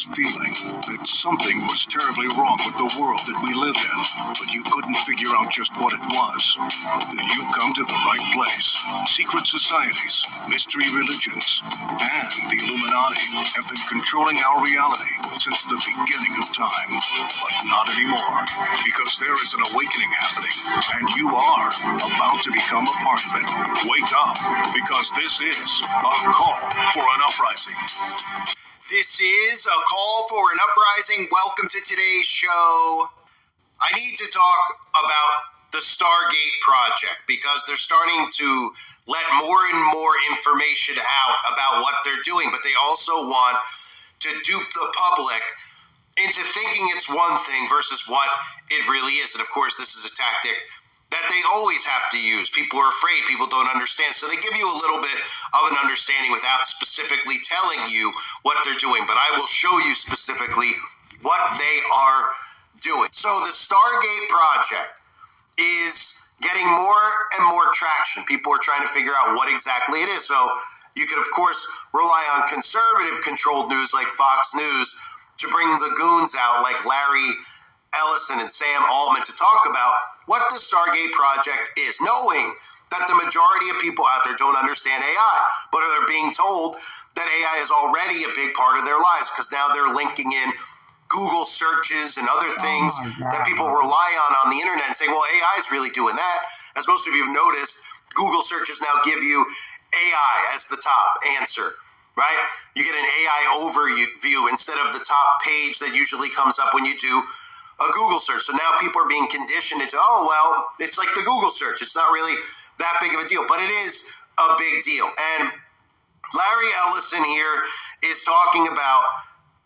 this feeling that something was terribly wrong with the world that we live in, but you couldn't figure out just what it was? Then you've come to the right place. Secret societies, mystery religions, and the Illuminati have been controlling our reality since the beginning of time. But not anymore, because there is an awakening happening, and you are about to become a part of it. Wake up, because this is a call for an uprising. This is a call for an uprising. Welcome to today's show. I need to talk about the Stargate project because they're starting to let more and more information out about what they're doing, but they also want to dupe the public into thinking it's one thing versus what it really is. And of course, this is a tactic that they always have to use. People are afraid, people don't understand. So they give you a little bit of an understanding without specifically telling you what they're doing. But I will show you specifically what they are doing. So the Stargate project is getting more and more traction. People are trying to figure out what exactly it is. So you could, of course, rely on conservative-controlled news like Fox News to bring the goons out like Larry Ellison and Sam Altman to talk about what the Stargate project is, knowing that the majority of people out there don't understand AI, but they're being told that AI is already a big part of their lives because now they're linking in Google searches and other things that people rely on the internet and saying, well, AI is really doing that. As most of you have noticed, Google searches now give you AI as the top answer, right? You get an AI overview instead of the top page that usually comes up when you do a Google search. So now people are being conditioned into, oh, well, it's like the Google search. It's not really that big of a deal, but it is a big deal. And Larry Ellison here is talking about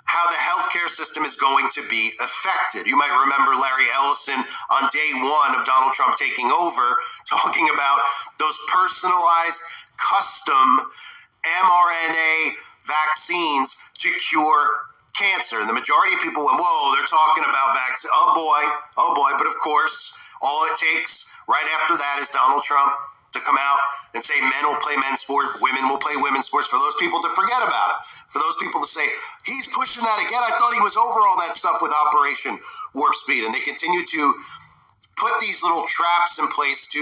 how the healthcare system is going to be affected. You might remember Larry Ellison on day one of Donald Trump taking over, talking about those personalized custom mRNA vaccines to cure cancer. And the majority of people went, whoa, they're talking about vaccine. Oh boy. But of course, all it takes right after that is Donald Trump to come out and say men will play men's sports, women will play women's sports, for those people to forget about it. For those people to say, he's pushing that again. I thought he was over all that stuff with Operation Warp Speed. And they continue to put these little traps in place to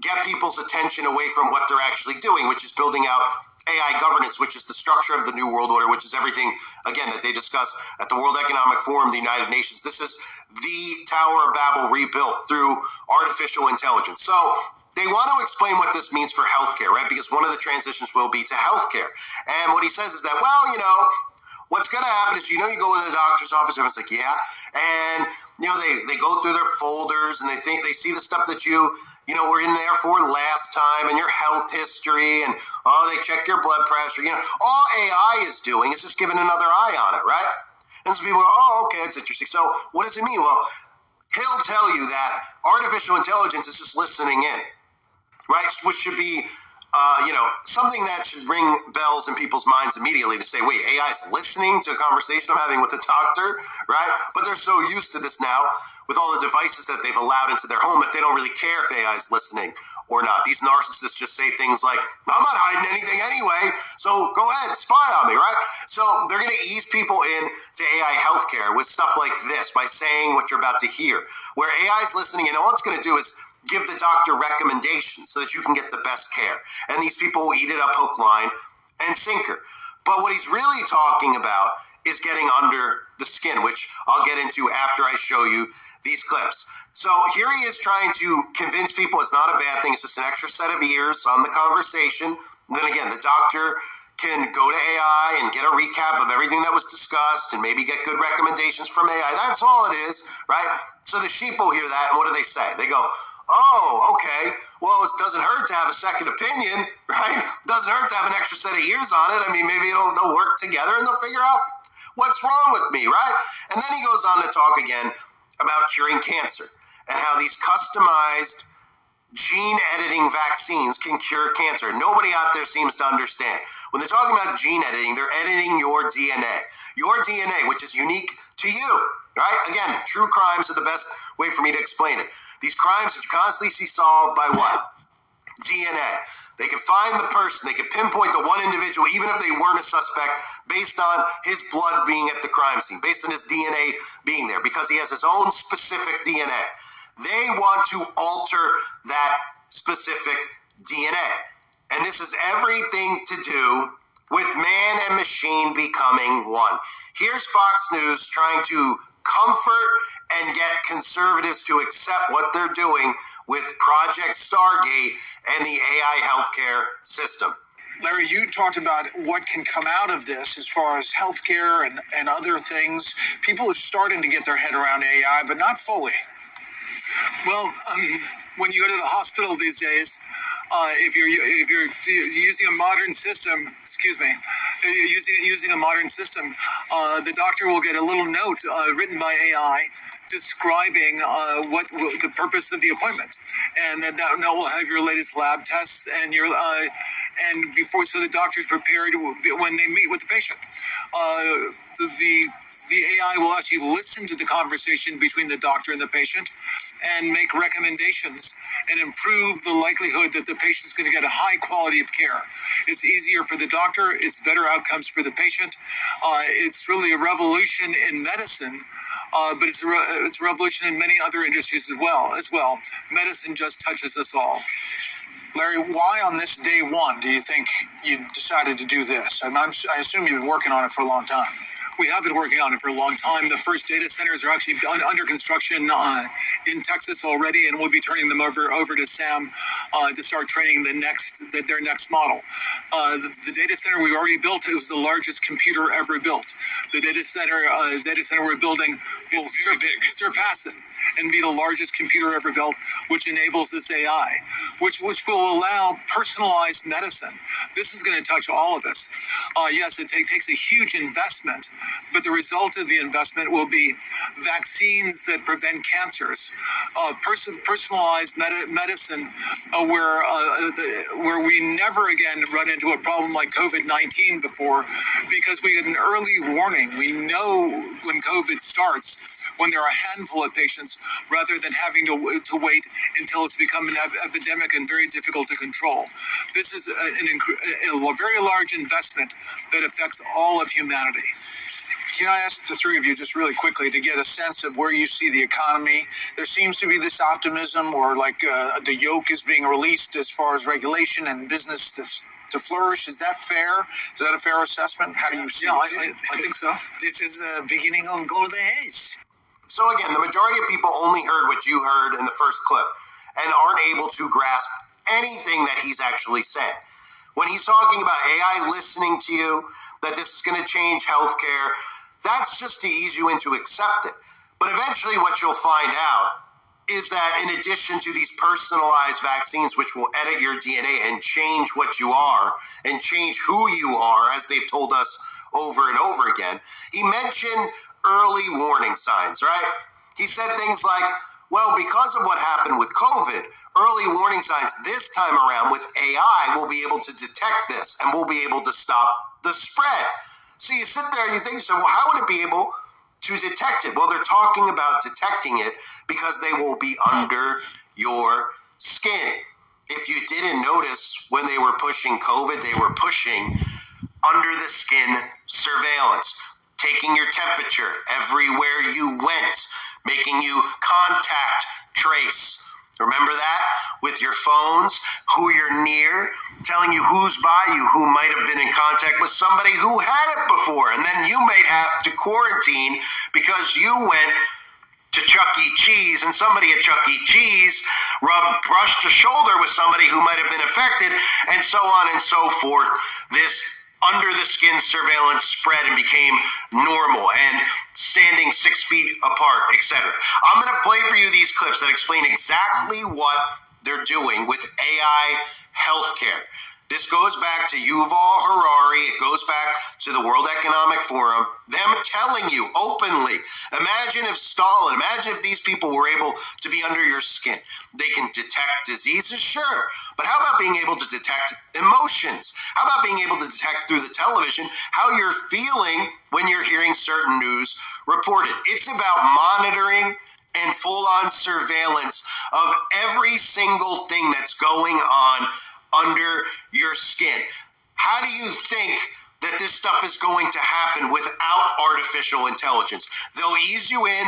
get people's attention away from what they're actually doing, which is building out AI governance, which is the structure of the New World Order, which is everything, again, that they discuss at the World Economic Forum, the United Nations. This is the Tower of Babel rebuilt through artificial intelligence. So they want to explain what this means for healthcare, right? Because one of the transitions will be to healthcare. And what he says is that, well, what's going to happen is, you go into the doctor's office, everyone's like, yeah. And, they go through their folders and they see the stuff that you were in there for last time and your health history and, they check your blood pressure. All AI is doing is just giving another eye on it, right? And so people go, oh, okay, that's interesting. So what does it mean? Well, he'll tell you that artificial intelligence is just listening in, right? Which should be, something that should ring bells in people's minds immediately to say, wait, AI is listening to a conversation I'm having with a doctor, right? But they're so used to this now with all the devices that they've allowed into their home that they don't really care if AI is listening or not. These narcissists just say things like, I'm not hiding anything anyway, so go ahead, spy on me, right? So they're going to ease people in to AI healthcare with stuff like this by saying what you're about to hear, where AI is listening and all it's going to do is give the doctor recommendations so that you can get the best care. And these people will eat it up hook, line, and sinker. But what he's really talking about is getting under the skin, which I'll get into after I show you these clips. So here he is trying to convince people it's not a bad thing. It's just an extra set of ears on the conversation. And then again, the doctor can go to AI and get a recap of everything that was discussed and maybe get good recommendations from AI. That's all it is, right? So the sheep will hear that, and what do they say? They go, oh, okay, well, it doesn't hurt to have a second opinion, right? Doesn't hurt to have an extra set of ears on it. I mean, maybe they'll work together and they'll figure out what's wrong with me, right? And then he goes on to talk again about curing cancer and how these customized gene editing vaccines can cure cancer. Nobody out there seems to understand. When they're talking about gene editing, they're editing your DNA, which is unique to you, right? Again, true crimes are the best way for me to explain it. These crimes that you constantly see solved by what? DNA. They could find the person. They could pinpoint the one individual, even if they weren't a suspect, based on his blood being at the crime scene, based on his DNA being there, because he has his own specific DNA. They want to alter that specific DNA. And this is everything to do with man and machine becoming one. Here's Fox News trying to comfort and get conservatives to accept what they're doing with Project Stargate and the AI healthcare system. Larry, you talked about what can come out of this as far as healthcare and other things. People are starting to get their head around AI, but not fully. Well, when you go to the hospital these days, if you're using a modern system, using a modern system, the doctor will get a little note written by AI describing what the purpose of the appointment, and that note will have your latest lab tests and your and before, so the doctor's prepared when they meet with the patient. The AI will actually listen to the conversation between the doctor and the patient and make recommendations and improve the likelihood that the patient's going to get a high quality of care. It's easier for the doctor. It's better outcomes for the patient. It's really a revolution in medicine, but it's a revolution in many other industries as well. Medicine just touches us all. Larry, why on this day one do you think you decided to do this? I assume you've been working on it for a long time. We have been working on it for a long time. The first data centers are actually under construction in Texas already, and we'll be turning them over to Sam to start training their next model. The data center we already built, it was the largest computer ever built. The data center we're building will surpass it and be the largest computer ever built, which enables this AI, which will allow personalized medicine. This is going to touch all of us. Yes, it takes a huge investment, but the result of the investment will be vaccines that prevent cancers, personalized medicine, where we never again run into a problem like COVID-19 before, because we get an early warning. We know when COVID starts, when there are a handful of patients, rather than having to wait until it's become an epidemic and very difficult to control. This is a very large investment that affects all of humanity. Can I ask the three of you just really quickly to get a sense of where you see the economy? There seems to be this optimism, or like the yoke is being released as far as regulation and business to flourish. Is that fair? Is that a fair assessment? How do you see it? I think so. This is the beginning of golden age. So again, the majority of people only heard what you heard in the first clip and aren't able to grasp anything that he's actually saying. When he's talking about AI listening to you, that this is going to change healthcare, that's just to ease you into accept it. But eventually what you'll find out is that in addition to these personalized vaccines, which will edit your DNA and change what you are and change who you are, as they've told us over and over again, he mentioned early warning signs, right? He said things like, well, because of what happened with COVID, early warning signs this time around with AI will be able to detect this and we'll be able to stop the spread. So you sit there and you think, so well, how would it be able to detect it? Well, they're talking about detecting it because they will be under your skin. If you didn't notice when they were pushing COVID, they were pushing under the skin surveillance, taking your temperature everywhere you went, making you contact trace. Remember that? With your phones, who you're near, telling you who's by you, who might have been in contact with somebody who had it before. And then you might have to quarantine because you went to Chuck E. Cheese and somebody at Chuck E. Cheese brushed a shoulder with somebody who might have been affected, and so on and so forth. This under the skin surveillance spread and became normal, and standing 6 feet apart, etc. I'm going to play for you these clips that explain exactly what they're doing with AI healthcare. This goes back to Yuval Harari. It goes back to the World Economic Forum. Them telling you openly, imagine if these people were able to be under your skin. They can detect diseases, sure. But how about being able to detect emotions? How about being able to detect through the television how you're feeling when you're hearing certain news reported? It's about monitoring and full-on surveillance of every single thing that's going on under your skin. How do you think that this stuff is going to happen without artificial intelligence? They'll ease you in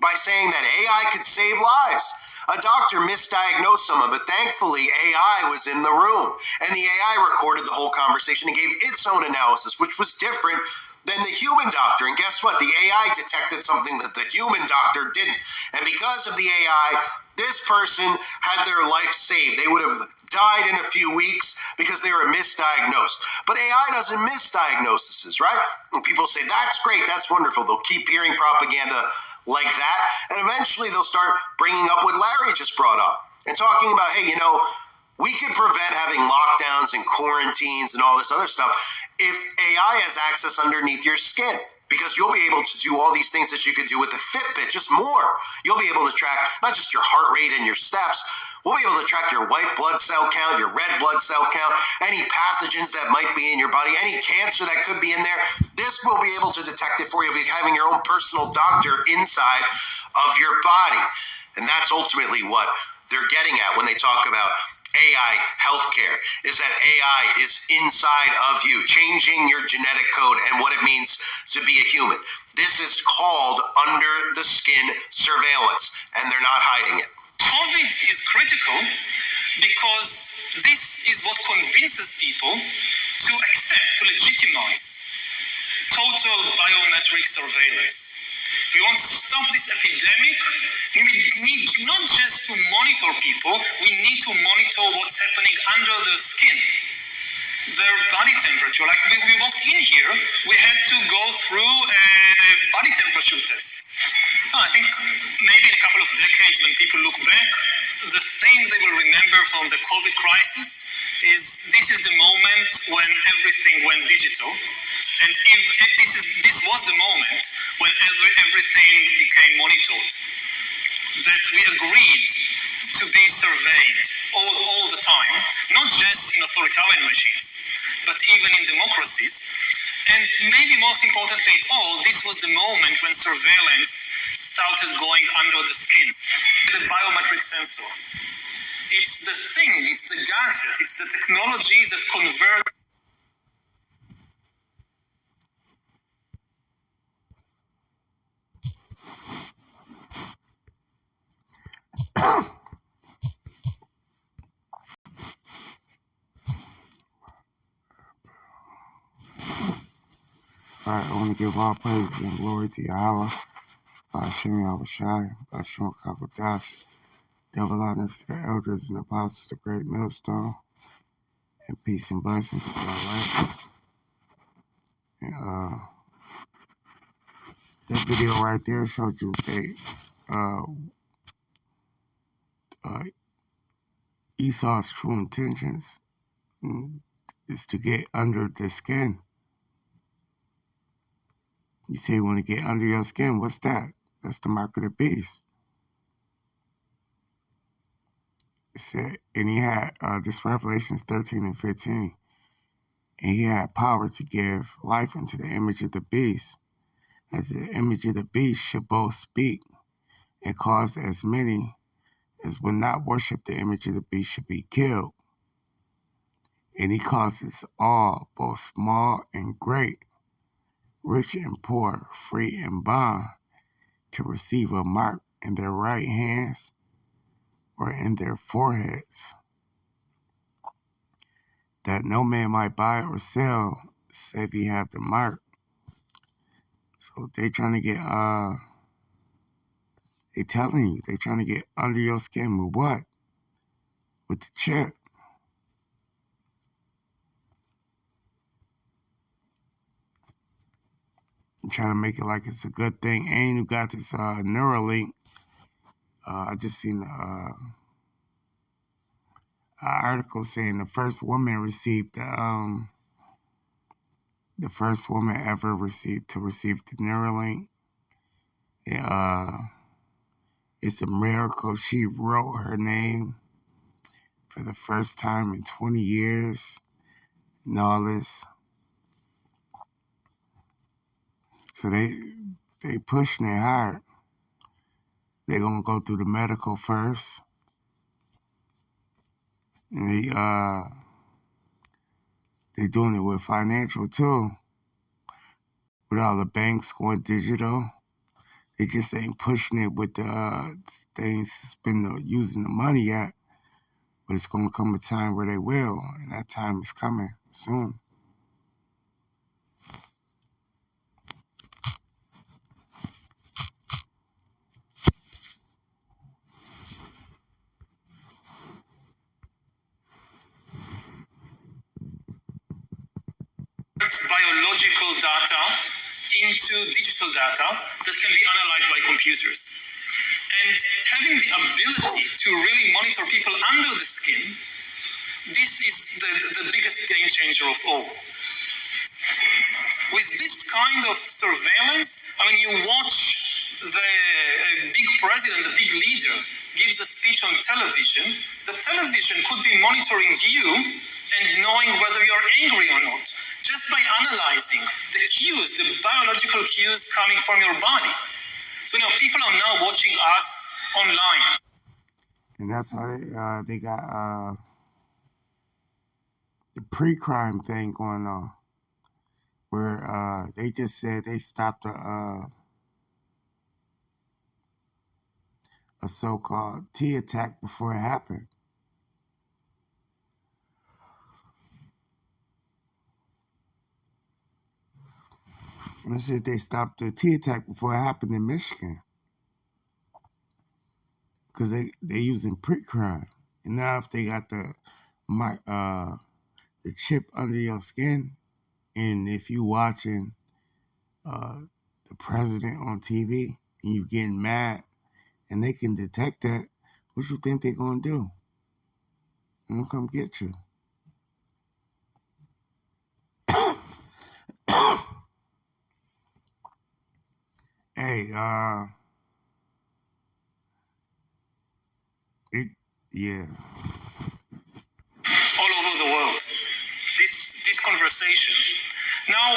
by saying that AI could save lives. A doctor misdiagnosed someone, but thankfully AI was in the room, and the AI recorded the whole conversation and gave its own analysis, which was different than the human doctor. And guess what? The AI detected something that the human doctor didn't. And because of the AI, this person had their life saved. They would have died in a few weeks because they were misdiagnosed. But AI doesn't miss diagnoses, right? And people say, that's great, that's wonderful. They'll keep hearing propaganda like that, and eventually they'll start bringing up what Larry just brought up and talking about, hey, we could prevent having lockdowns and quarantines and all this other stuff if AI has access underneath your skin. Because you'll be able to do all these things that you could do with the Fitbit, just more. You'll be able to track not just your heart rate and your steps, we'll be able to track your white blood cell count, your red blood cell count, any pathogens that might be in your body, any cancer that could be in there. This will be able to detect it for you, be having your own personal doctor inside of your body. And that's ultimately what they're getting at when they talk about AI healthcare, is that AI is inside of you, changing your genetic code and what it means to be a human. This is called under the skin surveillance, and they're not hiding it. COVID is critical because this is what convinces people to accept, to legitimize total biometric surveillance. If we want to stop this epidemic, we need not just to monitor people, we need to monitor what's happening under their skin, their body temperature. Like we walked in here, we had to go through a body temperature test. I think maybe in a couple of decades when people look back, the thing they will remember from the COVID crisis is this is the moment when everything went digital. And this was the moment when everything became monitored. That we agreed to be surveyed all the time, not just in authoritarian regimes, but even in democracies. And maybe most importantly at all, this was the moment when surveillance started going under the skin. The biometric sensor. It's the thing, it's the gadget, it's the technology that converts. Alright, I want to give all praise and glory to Yahweh, Hashem Yahushai, Hashem Kakodash, double honors to the elders and apostles of Great Millstone, and peace and blessings to our life. And that video right there showed you Esau's true intentions is to get under the skin. You say you want to get under your skin. What's that? That's the mark of the beast. It said, and he had, this Revelations 13 and 15, and he had power to give life unto the image of the beast, as the image of the beast should both speak and cause as many as would not worship the image of the beast should be killed. And he causes all, both small and great, rich and poor, free and bond, to receive a mark in their right hands or in their foreheads, that no man might buy or sell save he have the mark. So they trying to get, they telling you, they trying to get under your skin with what? With the chip. And trying to make it like it's a good thing. And you got this Neuralink. I just seen an article saying the first woman received the first woman ever receive the Neuralink. It's a miracle. She wrote her name for the first time in 20 years and all this. So they pushing it hard. They're gonna go through the medical first. And They're doing it with financial too. With all the banks going digital, they just ain't pushing it with the they ain't using the money yet. But it's gonna come a time where they will, and that time is coming soon. Biological data into digital data that can be analyzed by computers. And having the ability to really monitor people under the skin, this is the biggest game changer of all. With this kind of surveillance, I mean, you watch the big president, the big leader, gives a speech on television. The television could be monitoring you and knowing whether you're angry or not, just by analyzing the cues, the biological cues coming from your body. So now people are now watching us online. And that's how they got the pre-crime thing going on, where they just said they stopped a so-called T attack before it happened. They said they stopped the T attack before it happened in Michigan, because they using pre-crime. And now if they got the chip under your skin, and if you watching the president on TV and you getting mad, and they can detect that, what you think they're gonna do? They're gonna come get you. Hey, yeah. All over the world, this conversation. Now,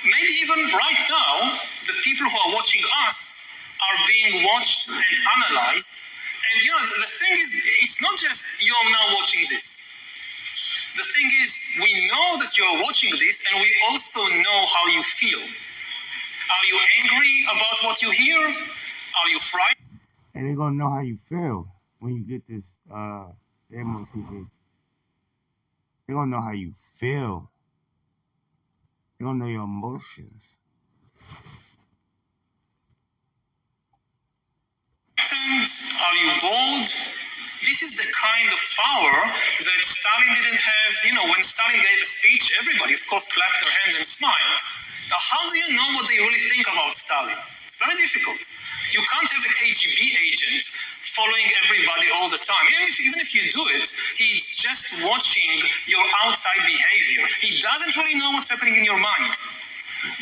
maybe even right now, the people who are watching us are being watched and analyzed. And the thing is, it's not just you're now watching this. The thing is, we know that you're watching this, and we also know how you feel. Are you angry about what you hear? Are you frightened? And they're gonna know how you feel when you get this demo TV. They're gonna know how you feel. They're gonna know your emotions. Are you bored? This is the kind of power that Stalin didn't have. When Stalin gave a speech, everybody, of course, clapped their hands and smiled. Now, how do you know what they really think about Stalin? It's very difficult. You can't have a KGB agent following everybody all the time. Even if you do it, he's just watching your outside behavior. He doesn't really know what's happening in your mind.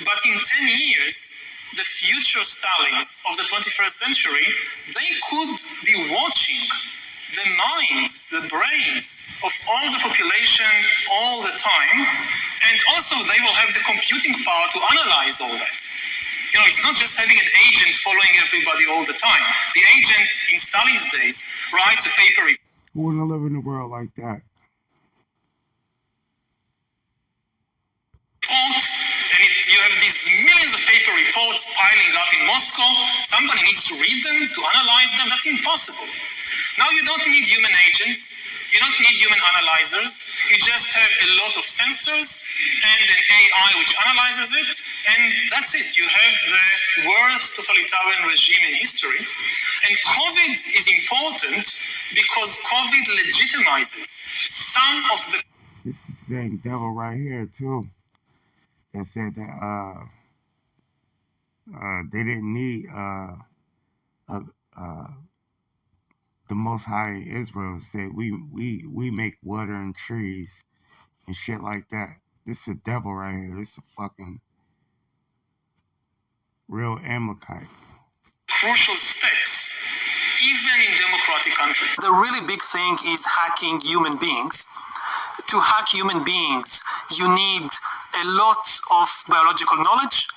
But in 10 years, the future Stalins of the 21st century, they could be watching the minds, the brains of all the population all the time. And also they will have the computing power to analyze all that. It's not just having an agent following everybody all the time. The agent in Stalin's days writes a paper. Who wouldn't live in a world like that? You have these millions of paper reports piling up in Moscow. Somebody needs to read them, to analyze them. That's impossible. Now you don't need human agents. You don't need human analyzers. You just have a lot of sensors and an AI which analyzes it, and that's it. You have the worst totalitarian regime in history. And COVID is important because COVID legitimizes some of the... This is the same devil right here, too, that said that they didn't need the Most High in Israel. Said we make water and trees and shit like that. This is a devil right here. This is a fucking real Amalekite. Crucial steps, even in democratic countries. The really big thing is hacking human beings. To hack human beings, you need a lot of biological knowledge,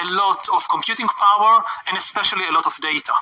a lot of computing power, and especially a lot of data.